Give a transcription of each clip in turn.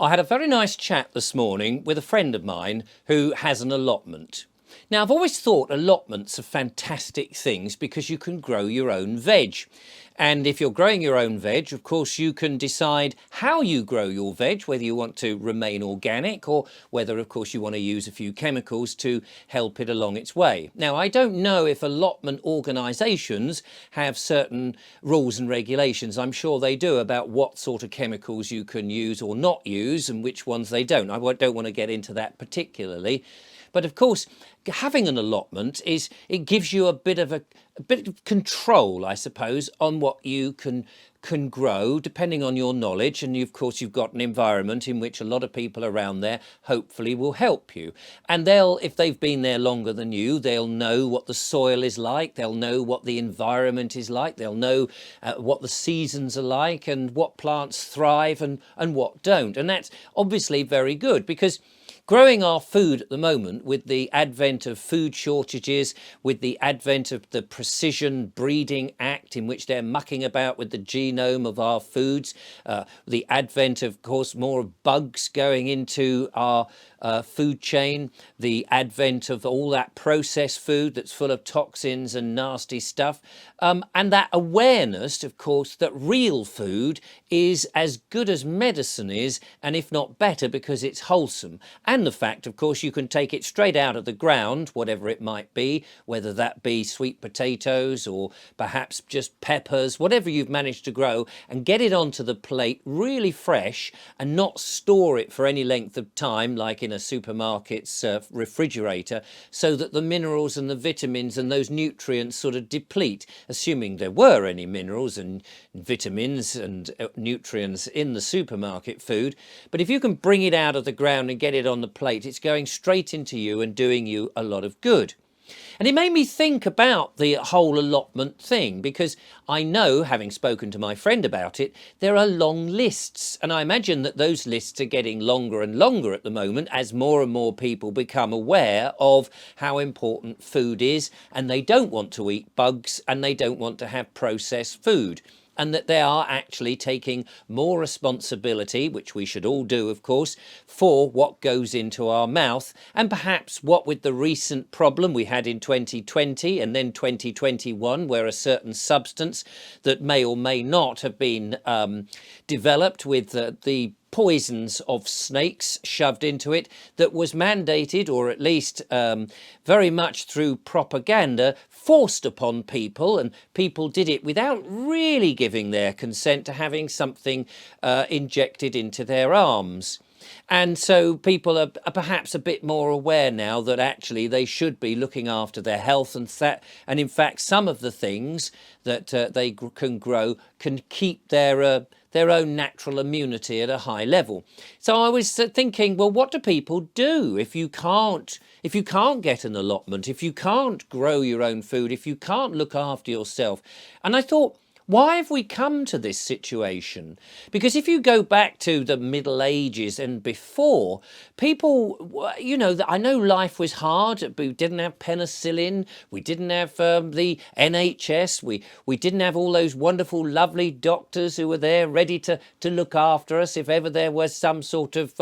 I had a very nice chat this morning with a friend of mine who has an allotment. Now, I've always thought allotments are fantastic things because you can grow your own veg. And if you're growing your own veg, of course, you can decide how you grow your veg, whether you want to remain organic or whether, of course, you want to use a few chemicals to help it along its way. Now, I don't know if allotment organisations have certain rules and regulations. I'm sure they do about what sort of chemicals you can use or not use and which ones they don't. I don't want to get into that particularly. But of course, having an allotment it gives you a bit of control, I suppose, on what you can grow, depending on your knowledge. And of course, you've got an environment in which a lot of people around there hopefully will help you. And if they've been there longer than you, they'll know what the soil is like. They'll know what the environment is like. They'll know what the seasons are like and what plants thrive and what don't. And that's obviously very good because growing our food at the moment, with the advent of food shortages, with the advent of the Precision Breeding Act in which they're mucking about with the genome of our foods, the advent of course more bugs going into our food chain, the advent of all that processed food that's full of toxins and nasty stuff, and that awareness, of course, that real food is as good as medicine is, and if not better, because it's wholesome. And the fact, of course, you can take it straight out of the ground, whatever it might be, whether that be sweet potatoes or perhaps just peppers, whatever you've managed to grow, and get it onto the plate really fresh and not store it for any length of time like in a supermarket's refrigerator, so that the minerals and the vitamins and those nutrients sort of deplete, assuming there were any minerals and vitamins and nutrients in the supermarket food. But if you can bring it out of the ground and get it on the plate, it's going straight into you and doing you a lot of good. And it made me think about the whole allotment thing, because I know, having spoken to my friend about it, there are long lists. And I imagine that those lists are getting longer and longer at the moment as more and more people become aware of how important food is, and they don't want to eat bugs and they don't want to have processed food. And that they are actually taking more responsibility, which we should all do, of course, for what goes into our mouth. And perhaps what with the recent problem we had in 2020 and then 2021, where a certain substance that may or may not have been developed with the poisons of snakes shoved into it, that was mandated, or at least very much through propaganda, forced upon people, and people did it without really giving their consent to having something injected into their arms. And so people are perhaps a bit more aware now that actually they should be looking after their health, and in fact some of the things that they can grow can keep their own natural immunity at a high level. So I was thinking, well, what do people do if you can't get an allotment, if you can't grow your own food, if you can't look after yourself? And I thought, why have we come to this situation? Because if you go back to the Middle Ages and before, people, I know life was hard. We didn't have penicillin. We didn't have the NHS. We didn't have all those wonderful, lovely doctors who were there ready to look after us if ever there was some sort of,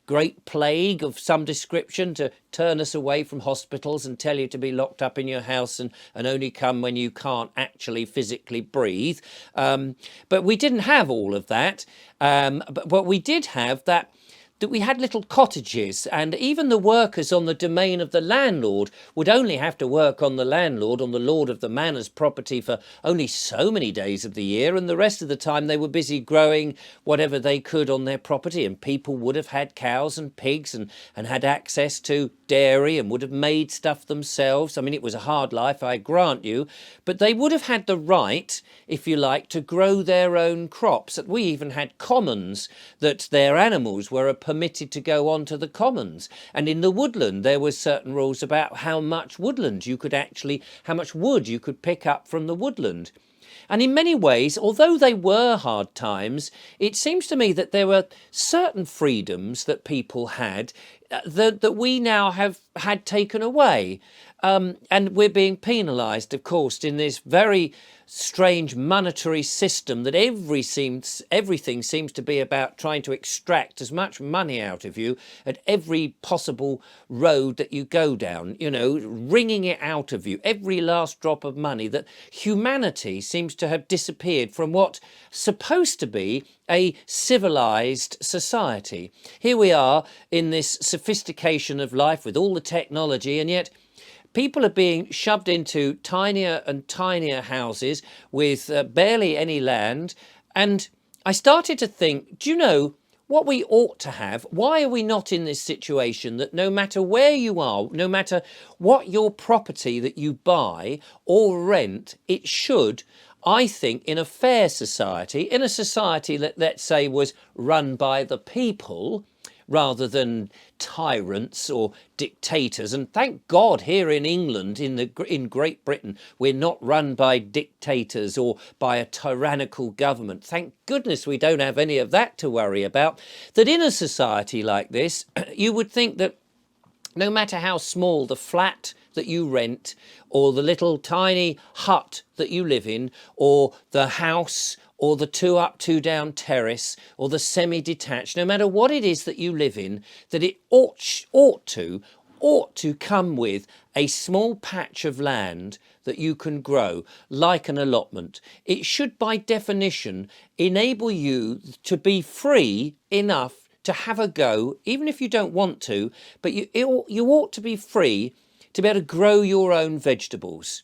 great plague of some description to turn us away from hospitals and tell you to be locked up in your house and only come when you can't actually physically breathe. But we didn't have all of that. But we did have that we had little cottages, and even the workers on the domain of the landlord would only have to work on the lord of the manor's property for only so many days of the year, and the rest of the time they were busy growing whatever they could on their property. And people would have had cows and pigs and had access to dairy and would have made stuff themselves. I mean, it was a hard life, I grant you, but they would have had the right, if you like, to grow their own crops. We even had commons that their animals were permitted to go onto the commons. And in the woodland, there were certain rules about how much wood you could pick up from the woodland. And in many ways, although they were hard times, it seems to me that there were certain freedoms that people had that we now have had taken away. And we're being penalised, of course, in this very strange monetary system that everything seems to be about trying to extract as much money out of you at every possible road that you go down, you know, wringing it out of you, every last drop of money, that humanity seems to have disappeared from what's supposed to be a civilized society. Here we are in this sophistication of life with all the technology, and yet people are being shoved into tinier and tinier houses with barely any land. And I started to think, do you know what we ought to have? Why are we not in this situation that no matter where you are, no matter what your property that you buy or rent, it should, I think, in a fair society, in a society that, let's say, was run by the people, rather than tyrants or dictators. And thank God here in England, in Great Britain, we're not run by dictators or by a tyrannical government. Thank goodness we don't have any of that to worry about. That in a society like this, you would think that no matter how small the flat that you rent, or the little tiny hut that you live in, or the house, or the 2 up, 2 down terrace, or the semi-detached, no matter what it is that you live in, that it ought to come with a small patch of land that you can grow, like an allotment. It should, by definition, enable you to be free enough to have a go, even if you don't want to, but you ought to be free to be able to grow your own vegetables.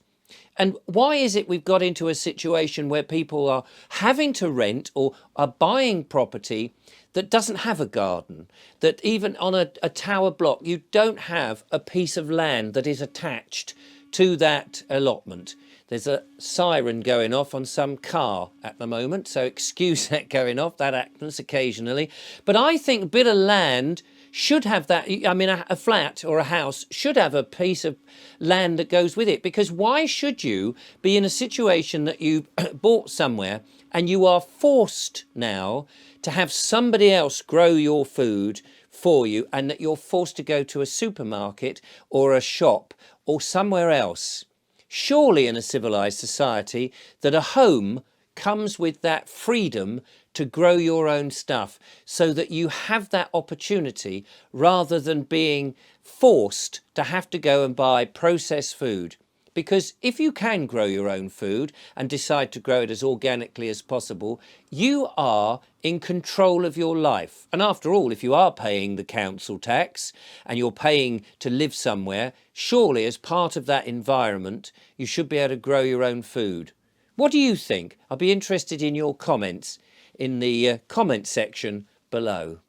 And why is it we've got into a situation where people are having to rent or are buying property that doesn't have a garden, that even on a tower block, you don't have a piece of land that is attached to that allotment? There's a siren going off on some car at the moment, so excuse that going off, that happens occasionally. But I think a bit of land should have that. I mean, a flat or a house should have a piece of land that goes with it, because why should you be in a situation that you bought somewhere and you are forced now to have somebody else grow your food for you, and that you're forced to go to a supermarket or a shop or somewhere else? Surely in a civilized society that a home comes with that freedom to grow your own stuff, so that you have that opportunity rather than being forced to have to go and buy processed food. Because if you can grow your own food and decide to grow it as organically as possible, you are in control of your life. And after all, if you are paying the council tax and you're paying to live somewhere, surely as part of that environment, you should be able to grow your own food. What do you think? I'll be interested in your comments in the comment section below.